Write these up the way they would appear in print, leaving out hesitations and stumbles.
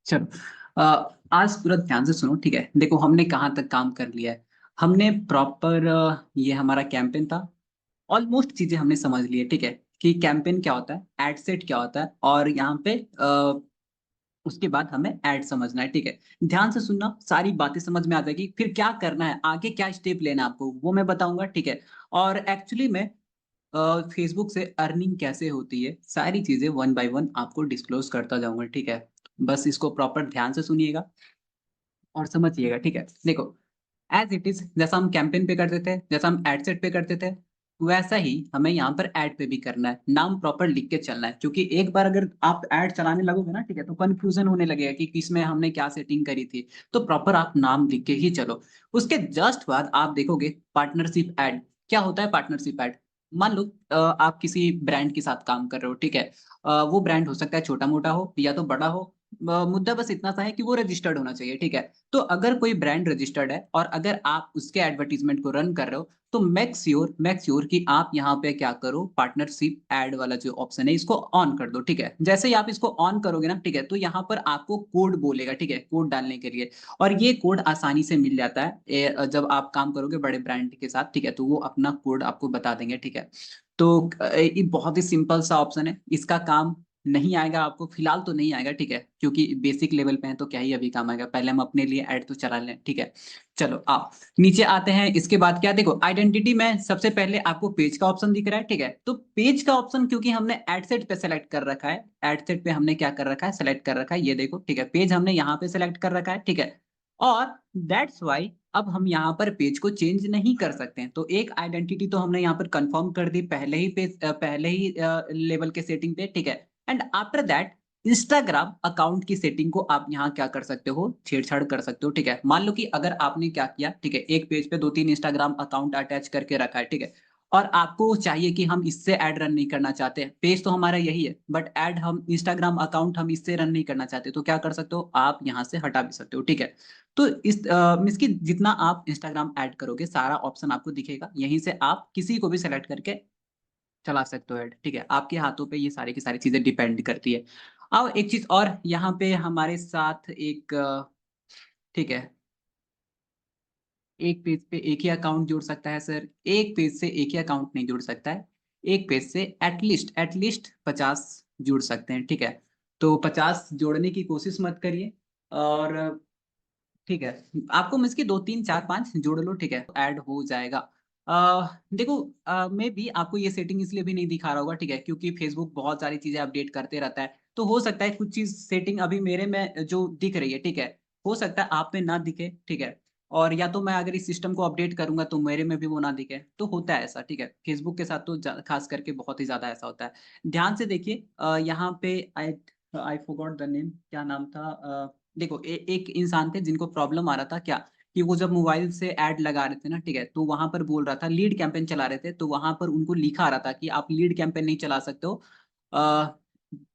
चलो। आज पूरा ध्यान से सुनो, ठीक है। देखो हमने कहाँ तक काम कर लिया है। हमने प्रॉपर ये हमारा कैंपेन था। ऑलमोस्ट चीजें हमने समझ ली है, ठीक है, कि कैंपेन क्या होता है, एड सेट क्या होता है, और यहाँ पे उसके बाद हमें एड समझना है, ठीक है। ध्यान से सुनना, सारी बातें समझ में आ जाएगी। फिर क्या करना है, आगे क्या स्टेप लेना है आपको, वो मैं बताऊंगा, ठीक है। और एक्चुअली में फेसबुक से अर्निंग कैसे होती है, सारी चीजें वन बाय वन आपको डिस्क्लोज करता जाऊंगा, ठीक है। बस इसको प्रॉपर ध्यान से सुनिएगा और समझिएगा, ठीक है। देखो, एज इट इज, जैसा हम कैंपेन पे करते थे, जैसा हम एड सेट पे करते थे, वैसा ही हमें यहाँ पर एड पे भी करना है। नाम प्रॉपर लिख के चलना है, क्योंकि एक बार अगर आप एड चलाने लगोगे ना, ठीक है, तो कंफ्यूजन होने लगेगा कि किसमें हमने क्या सेटिंग करी थी। तो प्रॉपर आप नाम लिख के ही चलो। उसके जस्ट बाद आप देखोगे पार्टनरशिप एड। क्या होता है पार्टनरशिप एड? मान लो आप किसी ब्रांड के साथ काम कर रहे हो, ठीक है। वो ब्रांड हो सकता है छोटा मोटा हो या तो बड़ा हो। मुद्दा बस इतना सा है कि वो रजिस्टर्ड होना चाहिए, ठीक है। तो अगर कोई ब्रांड रजिस्टर्ड है और अगर आप उसके एडवर्टीजमेंट को रन कर रहे हो, तो मेक श्योर कि आप यहाँ पे क्या करो, पार्टनरशिप ऐड वाला जो ऑप्शन है इसको ऑन कर दो, ठीक है। जैसे ही आप इसको ऑन करोगे ना, ठीक है, तो यहाँ पर आपको कोड बोलेगा, ठीक है, कोड डालने के लिए। और ये कोड आसानी से मिल जाता है जब आप काम करोगे बड़े ब्रांड के साथ, ठीक है, तो वो अपना कोड आपको बता देंगे, ठीक है। तो ये बहुत ही सिंपल सा ऑप्शन है, इसका काम नहीं आएगा आपको फिलहाल, तो नहीं आएगा, ठीक है, क्योंकि बेसिक लेवल पे है तो क्या ही अभी काम आएगा। पहले हम अपने लिए ऐड तो चला लें, ठीक है। चलो आओ नीचे आते हैं। इसके बाद क्या, देखो आइडेंटिटी में सबसे पहले आपको पेज का ऑप्शन दिख रहा है, ठीक है। तो पेज का ऑप्शन क्योंकि हमने एड सेट पे सेलेक्ट कर रखा है, एड सेट पे हमने क्या कर रखा है, सेलेक्ट कर रखा है, ये देखो, ठीक है, पेज हमने यहाँ पे सेलेक्ट कर रखा है, ठीक है। और दैट्स वाई अब हम यहाँ पर पेज को चेंज नहीं कर सकते हैं। तो एक आइडेंटिटी तो हमने यहाँ पर कंफर्म कर दी पहले ही पेज, पहले ही लेवल के सेटिंग पे, ठीक है। And after that Instagram account की सेटिंग को आप यहाँ क्या कर सकते हो, छेड़छाड़ कर सकते हो, ठीक है। मान लो कि अगर आपने क्या किया, ठीक है, एक पेज पे दो तीन इंस्टाग्राम अकाउंट अटैच करके रखा है, ठीक है। और आपको चाहिए कि हम इससे ऐड रन नहीं करना चाहते, पेज तो हमारा यही है, बट ऐड हम इंस्टाग्राम अकाउंट हम इससे रन नहीं करना चाहते, तो क्या कर सकते हो, आप यहाँ से हटा भी सकते हो, ठीक है। तो इस मीन्स की जितना आप इंस्टाग्राम ऐड करोगे सारा ऑप्शन आपको दिखेगा, यहीं से आप किसी को भी सेलेक्ट करके चला सकते हो ऐड, ठीक है। आपके हाथों पे ये सारी की सारी चीजें डिपेंड करती है। अब एक चीज और, यहाँ पे हमारे साथ एक ठीक है, एक पेज पे एक ही अकाउंट जुड़ सकता है सर, एक पेज से एक ही अकाउंट नहीं जुड़ सकता है। एक पेज से एटलीस्ट 50 जुड़ सकते हैं, ठीक है। तो 50 जोड़ने की कोशिश मत करिए। और ठीक है, आपको मिसकी दो तीन चार पांच जोड़ लो, ठीक है, ऐड हो जाएगा। देखो, मैं भी आपको ये सेटिंग इसलिए भी नहीं दिखा रहा होगा, ठीक है, क्योंकि फेसबुक बहुत सारी चीजें अपडेट करते रहता है। तो हो सकता है कुछ चीज सेटिंग अभी मेरे में जो दिख रही है, ठीक है, हो सकता है आप में ना दिखे, ठीक है। और या तो मैं अगर इस सिस्टम को अपडेट करूंगा तो मेरे में भी वो ना दिखे, तो होता है ऐसा, ठीक है। फेसबुक के साथ तो खास करके बहुत ही ज्यादा ऐसा होता है। ध्यान से देखिए, यहाँ पे आई आई फॉरगॉट द नेम, क्या नाम था। देखो एक इंसान थे जिनको प्रॉब्लम आ रहा था क्या, कि वो जब मोबाइल से ऐड लगा रहे थे ना, ठीक है, तो वहां पर बोल रहा था लीड कैंपेन चला रहे थे, तो वहां पर उनको लिखा आ रहा था कि आप लीड कैंपेन नहीं चला सकते हो। आ,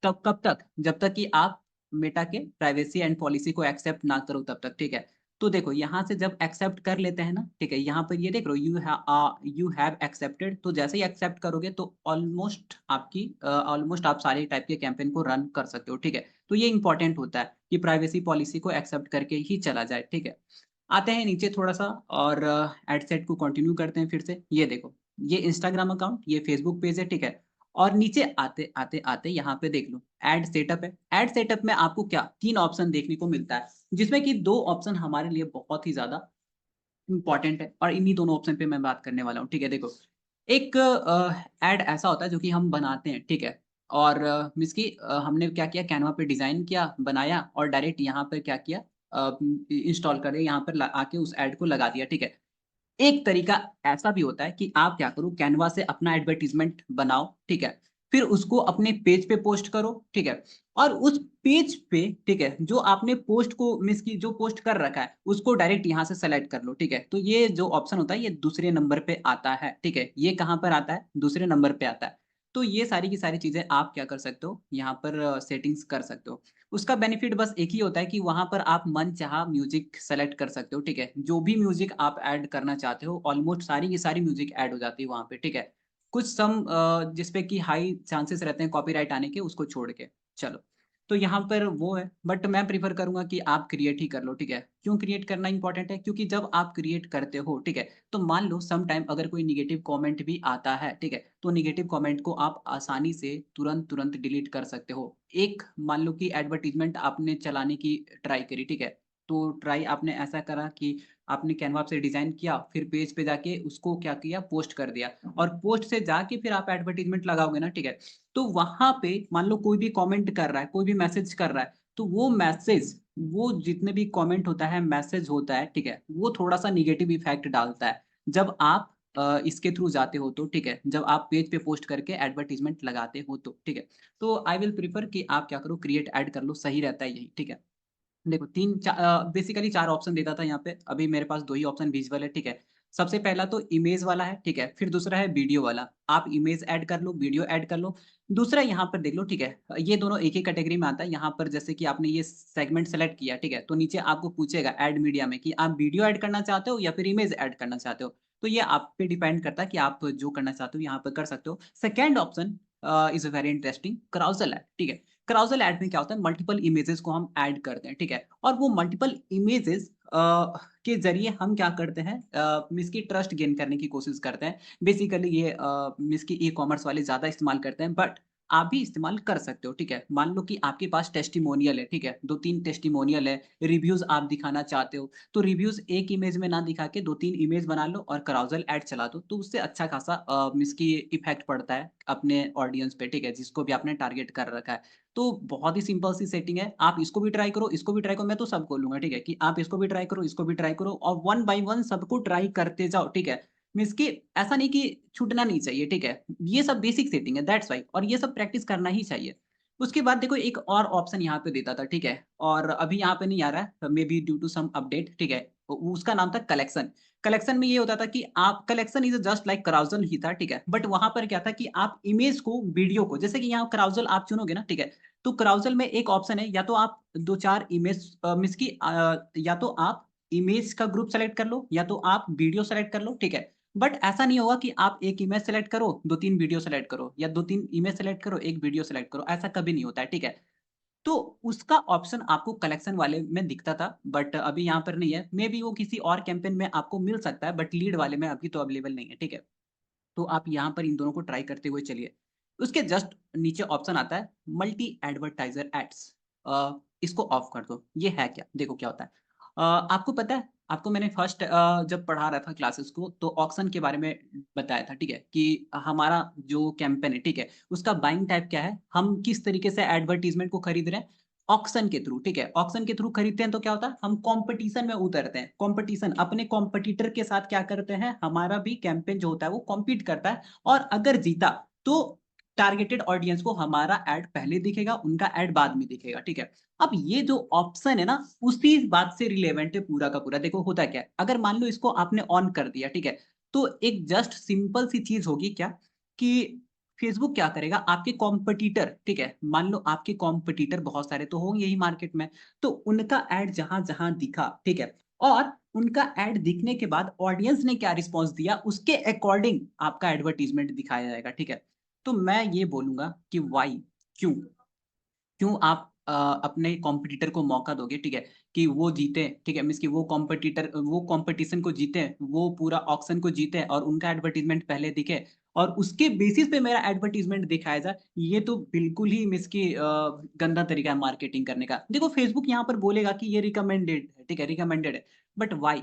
तब कब तक, जब तक कि आप मेटा के प्राइवेसी एंड पॉलिसी को एक्सेप्ट ना करो तब तक, ठीक है। तो देखो यहाँ से जब एक्सेप्ट कर लेते हैं ना, ठीक है, यहाँ पर ये देख लो, यू हैव एक्सेप्टेड, तो जैसे ही एक्सेप्ट करोगे तो ऑलमोस्ट आप सारे टाइप के कैंपेन को रन कर सकते हो, ठीक है। तो ये इंपॉर्टेंट होता है कि प्राइवेसी पॉलिसी को एक्सेप्ट करके ही चला जाए, ठीक है। आते हैं नीचे थोड़ा सा और एड सेट को कंटिन्यू करते हैं फिर से। ये देखो, ये इंस्टाग्राम अकाउंट, ये फेसबुक पेज है, ठीक है। और नीचे आते आते आते यहाँ पे देख लो, एड सेटअप है। एड सेटअप में आपको क्या तीन ऑप्शन देखने को मिलता है, जिसमें कि दो ऑप्शन हमारे लिए बहुत ही ज्यादा इंपॉर्टेंट है, और इन्हीं दोनों ऑप्शन पे मैं बात करने वाला हूँ, ठीक है। देखो, एक ऐड ऐसा होता है जो कि हम बनाते हैं, ठीक है। और मिसकी हमने क्या किया, कैनवा पे डिजाइन किया, बनाया, और डायरेक्ट यहाँ पे क्या किया, इंस्टॉल कर दिया, यहाँ पर आके उस ऐड को लगा दिया, ठीक है। एक तरीका ऐसा भी होता है कि आप क्या करो, कैनवा से अपना एडवर्टीजमेंट बनाओ, ठीक है। फिर उसको अपने पेज पे पोस्ट करो, ठीक है। और उस पेज पे, ठीक है, जो आपने पोस्ट को मिस की, जो पोस्ट कर रखा है उसको डायरेक्ट यहाँ से सेलेक्ट कर लो, ठीक है। तो ये जो ऑप्शन होता है ये दूसरे नंबर पे आता है, ठीक है। ये कहाँ पर आता है, दूसरे नंबर पे आता है। तो ये सारी की सारी चीजें आप क्या कर सकते हो, यहाँ पर सेटिंग्स कर सकते हो। उसका बेनिफिट बस एक ही होता है कि वहां पर आप मन चाहा म्यूजिक सेलेक्ट कर सकते हो, ठीक है। जो भी म्यूजिक आप ऐड करना चाहते हो ऑलमोस्ट सारी की सारी म्यूजिक ऐड हो जाती है वहां पे, ठीक है। कुछ सम जिसपे कि हाई चांसेस रहते हैं कॉपीराइट आने के, उसको छोड़ के। चलो, तो यहाँ पर वो है, बट मैं प्रेफ़र करूँगा कि आप क्रिएट ही कर लो, ठीक है? क्यों क्रिएट करना इम्पोर्टेंट है? क्योंकि जब आप क्रिएट करते हो, ठीक है? तो मान लो सम टाइम अगर कोई नेगेटिव कमेंट भी आता है, ठीक है? तो नेगेटिव कमेंट को आप आसानी से तुरंत डिलीट कर सकते हो। एक मान लो कि एडवर्टाइज़मेंट आपने चलाने की ट्राई करी, ठीक है? तो ट्राई आपने ऐसा करा कि आपने कैनवा से डिज़ाइन किया, फिर पेज पे जाके उसको क्या किया, पोस्ट कर दिया और पोस्ट से जाके फिर आप एडवर्टाइज़मेंट लगाओगे ना, ठीक है? तो वहाँ पे मान लो कोई भी कमेंट कर रहा है, कोई भी मैसेज कर रहा है, तो वो मैसेज, वो जितने भी कमेंट होता है, मैसेज होता है, ठीक है? वो थोड़ा-सा नेगेटिव इफ़ेक्ट डालता है। जब आप इसके थ्रू जाते हो तो, ठीक है? जब आप पेज पे पोस्ट करके एडवर्टाइज़मेंट लगाते हो तो, ठीक है? तो आई विल प्रेफर कि आप क्या करो, क्रिएट ऐड कर लो, सही रहता है यही, ठीक है? देखो बेसिकली 4 ऑप्शन देता था यहाँ पे, अभी मेरे पास 2 ही ऑप्शन विज़ुअल है, ठीक है? सबसे पहला तो इमेज वाला है, ठीक है? फिर दूसरा है वीडियो वाला। आप इमेज ऐड कर लो, वीडियो ऐड कर लो। दूसरा यहाँ पर देख लो, ठीक है? ये दोनों एक ही कैटेगरी में आता है। यहाँ पर जैसे कि आपने ये सेगमेंट सेलेक्ट किया, ठीक है? तो नीचे आपको पूछेगा ऐड मीडिया में कि आप वीडियो ऐड करना चाहते हो या फिर इमेज ऐड करना चाहते हो? तो ये आप पे डिपेंड करता है कि आप जो करना चाहते हो यहाँ पर कर सकते हो। Second option is very interesting, carousel ad, ठीक है? काराउसेल ऐड में क्या होता है, मल्टीपल इमेजेस को हम ऐड करते हैं, ठीक है? और वो मल्टीपल इमेजेस के ज़रिए हम क्या करते हैं, मीन्स की ट्रस्ट गेन करने की कोशिश करते हैं। बेसिकली ये मीन्स की ई-कॉमर्स वाले ज़्यादा इस्तेमाल करते हैं, बट आप भी इस्तेमाल कर सकते हो, ठीक है? मान लो कि आपके पास टेस्टिमोनियल है, ठीक है? 2-3 टेस्टिमोनियल है, रिव्यूज़ आप दिखाना चाहते हो, तो रिव्यूज़ एक इमेज में ना दिखा के 2-3 इमेज बना लो और काराउसेल ऐड चला दो, तो उससे अच्छा खासा मीन्स की इफ़ेक्ट पड़ता है अपने ऑडियंस पे, ठीक है? जिसको भी आपने टारगेट कर रखा है। तो बहुत ही सिंपल सी सेटिंग है। आप इसको भी ट्राई करो, इसको भी ट्राई करो, मैं तो सबको बोलूँगा, ठीक है? कि आप इसको भी ट्राई करो, इसको भी ट्राई करो और वन बाय वन सबको ट्राई करते जाओ, ठीक है? मीन्स कि ऐसा नहीं कि छूटना नहीं चाहिए, ठीक है? ये सब बेसिक सेटिंग है, दैट्स व्हाई, और ये सब प्रैक्टिस करना ही चाहिए। उसके बाद देखो एक और ऑप्शन यहाँ पे देता था, ठीक है? और अभी यहाँ पे नहीं आ रहा है, maybe due to some update, ठीक है? उसका नाम था कलेक्शन। कलेक्शन में ये होता था कि आप collection is just like carousel ही था, ठीक है? बट वहाँ पर क्या था कि आप इमेज को, वीडियो को, जैसे कि यहाँ carousel आप चुनोगे ना, ठीक है? तो carousel में एक ऑप्शन है, या तो आप 2-4 इमेज मीन्स की या तो आप इमेज का ग्रुप सेलेक्ट कर लो, या तो आप वीडियो सेलेक्ट कर लो, ठीक है? बट ऐसा नहीं होगा कि आप 1 इमेज सेलेक्ट करो, 2-3 वीडियो सेलेक्ट करो, या 2-3 इमेज सेलेक्ट करो, 1 वीडियो सेलेक्ट करो, ऐसा कभी नहीं होता है, ठीक है? तो उसका ऑप्शन आपको कलेक्शन वाले में दिखता था, बट अभी यहाँ पर नहीं है। मेबी वो किसी और कैंपेन में आपको मिल सकता है, बट लीड वाले में अभी तो अवेलेबल नहीं है, ठीक है? तो आप यहाँ पर इन दोनों को ट्राई करते हुए चलिए। उसके जस्ट नीचे ऑप्शन आता है मल्टी एडवर्टाइज़र एड्स, इसको ऑफ कर दो। ये है क्या? देखो क्या होता है। आपको पता है, आपको मैंने फर्स्ट जब पढ़ा रहा था क्लासेस को, तो ऑक्शन के बारे में बताया था, ठीक है? कि हमारा जो कैंपेन है, ठीक है? उसका बाइंग टाइप क्या है? हम किस तरीके से एडवर्टाइज़मेंट को खरीद रहे हैं? ऑक्शन के थ्रू, ठीक है? ऑक्शन के थ्रू खरीदते हैं तो क्या होता है? हम कॉम्पिटिशन में उतरते हैं। कॉम्पिटिशन, अपने कॉम्पिटिटर के साथ क्या करते हैं? हमारा भी कैंपेन जो होता है वो कॉम्पीट करता है, और अगर जीता तो टारगेटेड ऑडियंस को हमारा ऐड पहले दिखेगा, उनका ऐड बाद में दिखेगा, ठीक है? अब ये जो ऑप्शन है ना, उसी बात से रिलेवेंट है पूरा का पूरा। देखो होता क्या है, अगर मान लो इसको आपने ऑन कर दिया, ठीक है? तो एक जस्ट सिंपल सी चीज़ होगी क्या, कि फेसबुक क्या करेगा, आपके कॉम्पिटिटर, ठीक है? मान लो आपके कॉम्पिटिटर बहुत सारे तो होंगे ही मार्केट में, तो उनका ऐड जहाँ-जहाँ दिखा, ठीक है? और उनका ऐड दिखने के बाद ऑडियंस ने क्या रिस्पॉन्स दिया, उसके अकॉर्डिंग आपका एडवर्टाइज़मेंट दिखाया जाएगा, ठीक है? तो मैं ये बोलूँगा कि व्हाई? क्यों? क्यों आप अपने कॉम्पिटिटर को मौका दोगे, ठीक है? कि वो जीते, ठीक है? मीन्स कि वो कॉम्पिटिटर वो कॉम्पिटिशन को जीते, वो पूरा ऑक्शन को जीते और उनका एडवर्टाइज़मेंट पहले दिखे और उसके बेसिस पे मेरा एडवर्टाइज़मेंट दिखाया जाए, ये तो बिल्कुल ही मीन्स कि गंदा तरीका है मार्केटिंग करने का। देखो फेसबुक यहाँ पर बोलेगा कि ये रिकमेंडेड है, ठीक है? रिकमेंडेड है, बट व्हाई?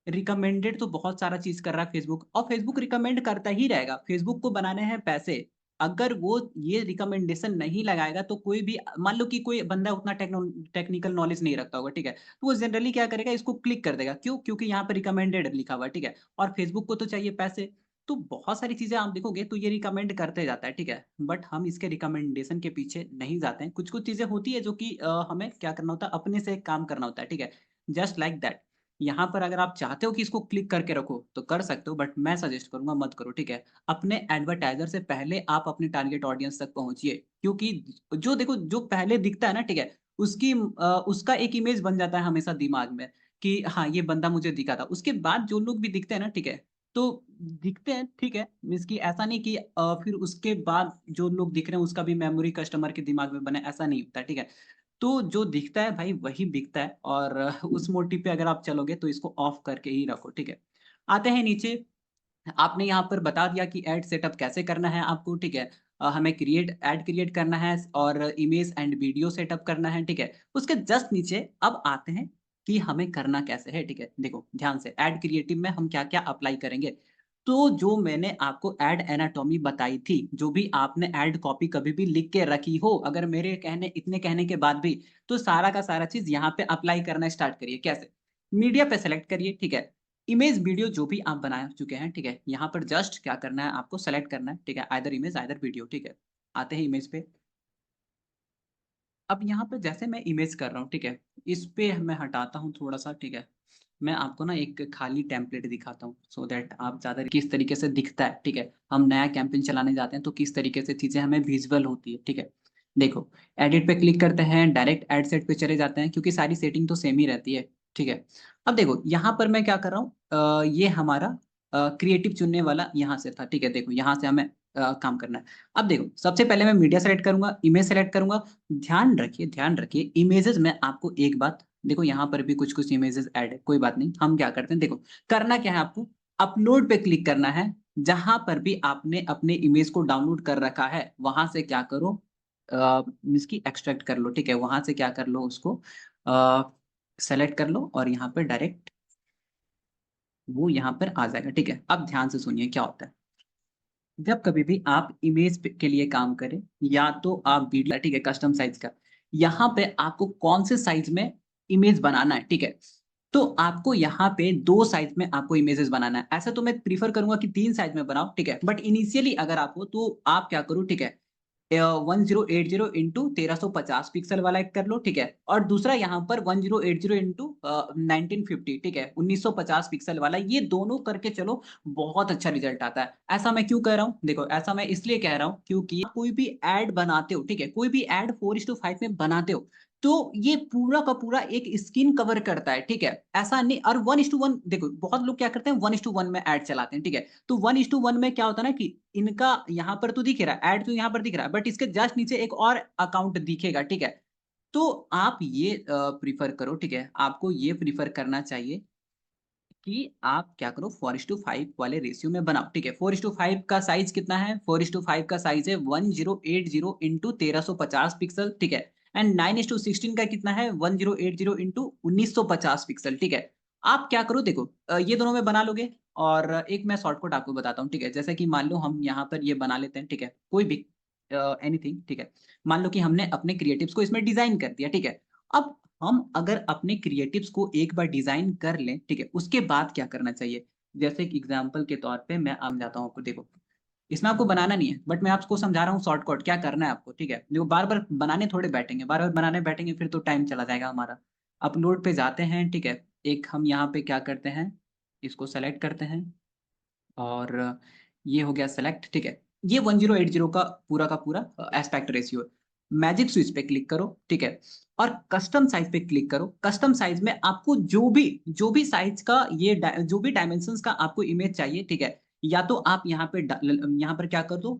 रिकमेंडेड तो बहुत सारा चीज़ कर रहा है फ़ेसबुक, और फ़ेसबुक रिकमेंड करता ही रहेगा। फ़ेसबुक को बनाने हैं पैसे। अगर वो ये रिकमेंडेशन नहीं लगाएगा तो कोई भी मान लो कि कोई बंदा उतना टेक्निकल नॉलेज नहीं रखता होगा, ठीक है? तो वो जनरली क्या करेगा, इसको क्लिक कर देगा। क्यों? क्योंकि यहाँ पे रिकमेंडेड लिखा हुआ है, ठीक है? और फ़ेसबुक को तो चाहिए पैसे। तो बहुत सारी चीज़ें आप देखोगे तो ये रिकमेंड करते जाता है, ठीक है? बट हम इसके रिकमेंडेशन के पीछे नहीं जाते हैं। कुछ-कुछ चीज़ें होती है जो कि हमें क्या करना होता है, अपने से काम करना होता है, ठीक है? Just like that. यहाँ पर अगर आप चाहते हो कि इसको क्लिक करके रखो, तो कर सकते हो, बट मैं सजेस्ट करूँगा मत करो, ठीक है? अपने एडवर्टाइज़र से पहले आप अपने टारगेट ऑडियंस तक पहुँचिए, क्योंकि जो देखो जो पहले दिखता है ना, ठीक है? उसका एक इमेज बन जाता है हमेशा दिमाग में कि हाँ, ये बंदा मुझे दिखा था। उसके बाद जो लोग भी दिखते हैं ना, ठीक है? तो दिखते हैं, ठीक है, मीन्स कि ऐसा नहीं कि फिर उसके बाद जो लोग दिख रहे हैं उसका भी मेमोरी कस्टमर के दिमाग में बना है, ऐसा नहीं होता है, ठीक है। तो जो दिखता है भाई वही बिकता है, और उस मोटिव पे अगर आप चलोगे तो इसको ऑफ करके ही रखो, ठीक है। आते हैं नीचे, आपने यहाँ पर बता दिया कि ऐड सेटअप कैसे करना है आपको, ठीक है। हमें ऐड क्रिएट करना है और इमेज एंड वीडियो सेटअप करना है, ठीक है। उसके जस्ट नीचे अब आते हैं कि हमें करना कैसे है, ठीक है। देखो ध्यान से, ऐड क्रिएटिव में हम क्या-क्या अप्लाई करेंगे। तो जो मैंने आपको ऐड एनाटॉमी बताई थी, जो भी आपने ऐड कॉपी कभी भी लिख के रखी हो, अगर मेरे इतने कहने के बाद भी, तो सारा का सारा चीज़ यहाँ पे अप्लाई करना स्टार्ट करिए। कैसे? मीडिया पे सेलेक्ट करिए, ठीक है। इमेज वीडियो जो भी आप बना चुके हैं, ठीक है, यहाँ पर जस्ट क्या करना है आपको सेलेक्ट करना है, ठीक है, आइदर इमेज आइदर वीडियो, ठीक है। आते हैं इमेज पे। अब यहाँ पे जैसे मैं इमेज कर रहा हूँ, ठीक है, इस पे मैं हटाता हूँ थोड़ा-सा, ठीक है। मैं आपको ना एक खाली टेम्पलेट दिखाता हूँ सो दैट आप ज़्यादा किस तरीके से दिखता है, ठीक है। हम नया कैंपेन चलाने जाते हैं तो किस तरीके से चीज़ें हमें विज़ुअल होती है, ठीक है। देखो, एडिट पे क्लिक करते हैं, डायरेक्ट एड सेट पे चले जाते हैं क्योंकि सारी सेटिंग तो सेम ही रहती है, ठीक है। अब देखो यहाँ पर मैं क्या कर रहा हूँ, ये हमारा क्रिएटिव चुनने वाला यहाँ से था, ठीक है। देखो यहाँ से हमें काम करना है। अब देखो, सबसे पहले मैं मीडिया सेलेक्ट करूँगा, इमेज सेलेक्ट करूँगा। ध्यान रखिए इमेजेस में आपको एक बात, देखो यहाँ पर भी कुछ-कुछ इमेजेस ऐड है, कोई बात नहीं। हम क्या करते हैं, देखो करना क्या है आपको, अपलोड पे क्लिक करना है। जहाँ पर भी आपने अपने इमेज को डाउनलोड कर रखा है, वहाँ से क्या करो, मीन्स की एक्सट्रैक्ट कर लो, ठीक है। वहाँ से क्या कर लो, उसको अ, सेलेक्ट कर लो और यहाँ पे डायरेक्ट वो यहाँ पर आ जाएगा, ठीक है। अब ध्यान से सुनिए क्या होता है। जब कभी भी आप इमेज के लिए काम करें या तो आप वीडियो, ठीक है, कस्टम साइज का, यहाँ पे आपको कौन से साइज में इमेज बनाना है, ठीक है। तो आपको यहाँ पे 2 साइज में आपको इमेजेस बनाना है। ऐसा तो मैं प्रेफर करूँगा कि 3 साइज में बनाओ, ठीक है। बट इनिशियली अगर आप हो तो आप क्या करो, ठीक है, 1080 इंटू 1350 पिक्सल वाला एक कर लो, ठीक है। और दूसरा यहाँ पर 1080 इंटू 1950, ठीक है, 1950 पिक्सल वाला, ये दोनों करके चलो, बहुत अच्छा रिजल्ट आता है। ऐसा मैं क्यों कह रहा हूँ, देखो ऐसा मैं इसलिए कह रहा हूँ क्योंकि कोई भी ऐड बनाते हो, ठीक है, कोई भी ऐड 4:5 में बनाते हो, तो ये पूरा का पूरा एक स्क्रीन कवर करता है, ठीक है। ऐसा नहीं, और 1:1, देखो बहुत लोग क्या करते हैं 1:1 में ऐड चलाते हैं, ठीक है। तो 1:1 में क्या होता है ना कि इनका यहाँ पर तो दिख रहा है, ऐड तो यहाँ पर दिख रहा है, बट इसके जस्ट नीचे एक और अकाउंट दिखेगा, ठीक है। तो आप ये प्रेफ़र करो, ठीक है। आपको ये प्रेफ़र करना चाहिए कि आप क्या करो, 4:5 वाले रेशियो में बनाओ, ठीक है। 4:5 का साइज़ कितना है? 4:5 का साइज़ है 1080 इंटू 1350 पिक्सल, ठीक है। एंड 9:16 का कितना है? 1080 इंटू 1950 पिक्सल, ठीक है। आप क्या करो, देखो ये दोनों में बना लोगे, और एक मैं शॉर्टकट आपको बताता हूँ, ठीक है। जैसे कि मान लो हम यहाँ पर ये बना लेते हैं, ठीक है, कोई भी एनीथिंग, ठीक है। मान लो कि हमने अपने क्रिएटिव्स को इसमें डिज़ाइन कर दिया, ठीक है। अब हम अगर अपने क्रिएटिव्स को एक बार डिज़ाइन कर लें, ठीक है, उसके बाद क्या करना चाहिए? जैसे कि एग्ज़ाम्पल के तौर पे मैं समझाता हूँ आपको, देखो, इसमें आपको बनाना नहीं है, बट मैं आपको समझा रहा हूँ शॉर्टकट क्या करना है आपको, ठीक है? देखो बार-बार बनाने थोड़े बैठेंगे, बार-बार बनाने बैठेंगे फिर तो टाइम चला जाएगा हमारा। अपलोड पे जाते हैं, ठीक है? एक हम यहाँ पे क्या करते हैं, इसको सेलेक्ट करते हैं और ये हो गया सेलेक्ट, ठीक है। ये 1080 का पूरा एस्पेक्ट रेशियो है। मैजिक स्विच पे क्लिक करो, ठीक है? और कस्टम साइज़ पे क्लिक करो। कस्टम साइज़ में आपको जो भी साइज़ का जो भी डायमेंशंस का आपको इमेज चाहिए, ठीक है? या तो आप यहाँ पर क्या कर दो,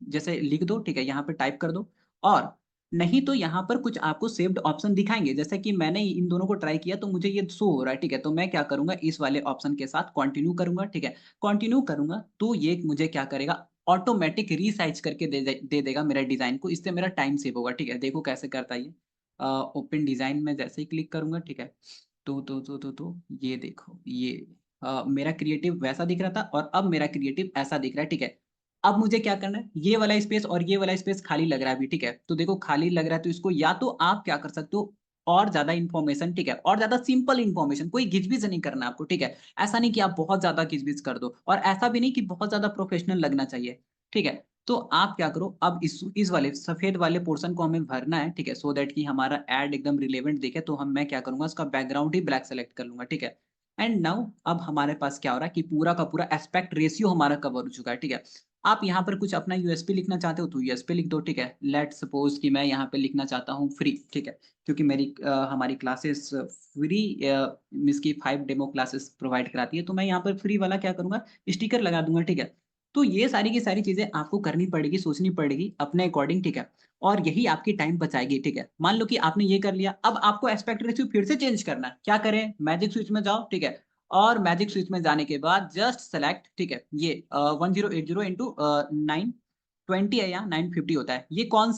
जैसे लिख दो, ठीक है? यहाँ पे टाइप कर दो, और नहीं तो यहाँ पर कुछ आपको सेव्ड ऑप्शन दिखाएँगे। जैसे कि मैंने इन दोनों को ट्राई किया तो मुझे ये शो हो रहा है, ठीक है? तो मैं क्या करूँगा, इस वाले ऑप्शन के साथ कंटिन्यू करूँगा, ठीक है? कंटिन्यू करूँगा तो ये मुझे क्या करेगा, ऑटोमैटिक रीसाइज़ करके दे देगा मेरा डिज़ाइन को, इससे मेरा टाइम सेव होगा, ठीक है? देखो कैसे करता है ये। ओपन डिज़ाइन में जैसे ही क्लिक करूँगा, ठीक है? तो ये देखो, ये मेरा क्रिएटिव वैसा दिख रहा था और अब मेरा क्रिएटिव ऐसा दिख रहा है, ठीक है? अब मुझे क्या करना है, ये वाला स्पेस और ये वाला स्पेस खाली लग रहा है अभी, ठीक है? तो देखो खाली लग रहा है तो इसको या तो आप क्या कर सकते हो, और ज़्यादा इन्फॉर्मेशन, ठीक है? और ज़्यादा सिंपल इन्फॉर्मेशन, कोई घिच-पिच नहीं करना आपको, ठीक है? ऐसा नहीं कि आप बहुत ज़्यादा घिच-पिच कर दो, और ऐसा भी नहीं कि बहुत ज़्यादा प्रोफेशनल लगना चाहिए, ठीक है? तो आप क्या करो, अब इस वाले सफ़ेद वाले पोर्शन को हमें भरना है, ठीक है? सो दैट कि हमारा ऐड एकदम रिलेवेंट दिखे, तो मैं क्या करूँगा, उसका बैकग्राउंड ही ब्लैक सेलेक्ट कर लूँगा, ठीक है? एंड नाउ अब हमारे पास क्या हो रहा है कि पूरा का पूरा एस्पेक्ट रेशियो हमारा कवर हो चुका है, ठीक है? आप यहाँ पर कुछ अपना यूएसपी लिखना चाहते हो तो यूएसपी लिख दो, ठीक है। लेट्स सपोज कि मैं यहाँ पे लिखना चाहता हूँ फ्री, ठीक है, क्योंकि हमारी क्लासेस फ्री मिस की 5 डेमो क्लासेस प्रोवाइड कराती है, तो मैं यहाँ पर फ्री वाला क्या करूंगा, स्टिकर लगा दूंगा, ठीक है। तो ये सारी की सारी चीजें आपको करनी पड़ेगी, सोचनी पड़ेगी अपने अकॉर्डिंग, ठीक है। और यही आपकी टाइम बचाएगी, ठीक है। मान लो कि आपने ये कर लिया, अब आपको एस्पेक्ट रेशियो फिर से चेंज करना है, क्या करें, मैजिक स्विच में जाओ, ठीक है। और मैजिक स्विच में जाने के बाद जस्ट सेलेक्ट, ठीक है, ये 1080 इंटू 920 है या 950 होता है। ये कौन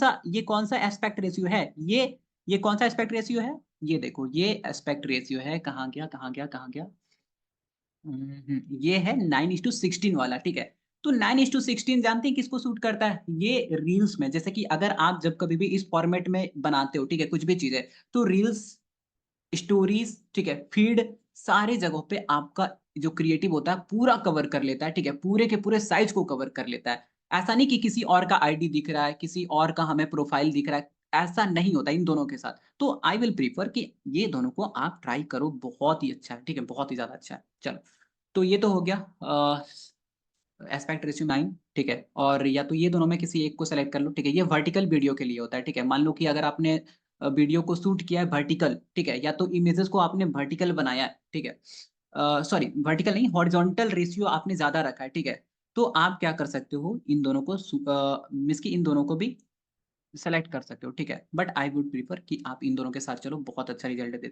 सा एस्पेक्ट रेशियो है, ये कौन सा एस्पेक्ट रेशियो है, ये देखो, ये एस्पेक्ट रेशियो है, कहाँ गया कहाँ गया कहाँ गया, ये है 9:16 वाला, ठीक है। तो 9:16 जानते हैं किसको सूट करता है, ये रील्स में, जैसे कि अगर आप जब कभी भी इस फॉर्मेट में बनाते हो, ठीक है, कुछ भी चीज है, तो रील्स, स्टोरीज, ठीक है, फीड, सारे जगहों पे आपका जो क्रिएटिव होता है पूरा कवर कर लेता है, ठीक है, पूरे के पूरे साइज को कवर कर लेता है। ऐसा नहीं कि किसी और का आईडी दिख रहा है, किसी और का हमें प्रोफाइल दिख रहा है, ऐसा नहीं होता इन दोनों के साथ। तो आई विल प्रीफर कि ये दोनों को आप ट्राई करो, बहुत ही अच्छा है, ठीक है, बहुत ही ज्यादा अच्छा है। चलो, तो ये तो हो गया एस्पेक्ट रेशियो 9, ठीक है। और या तो ये दोनों में किसी एक को सेलेक्ट कर लो, ठीक है। ये वर्टिकल वीडियो के लिए होता है, ठीक है। मान लो कि अगर आपने वीडियो को शूट किया है वर्टिकल, ठीक है, या तो इमेजेस को आपने वर्टिकल बनाया है, ठीक है, सॉरी वर्टिकल नहीं, हॉरिजॉन्टल रेशियो आपने ज्यादा रखा है, ठीक है। तो आप क्या कर सकते हो, इन दोनों को मिस की इन दोनों को भी सेलेक्ट कर सकते हो, ठीक है। बट आई वुड प्रीफर कि आप इन दोनों के साथ चलो, बहुत अच्छा रिजल्ट देता है।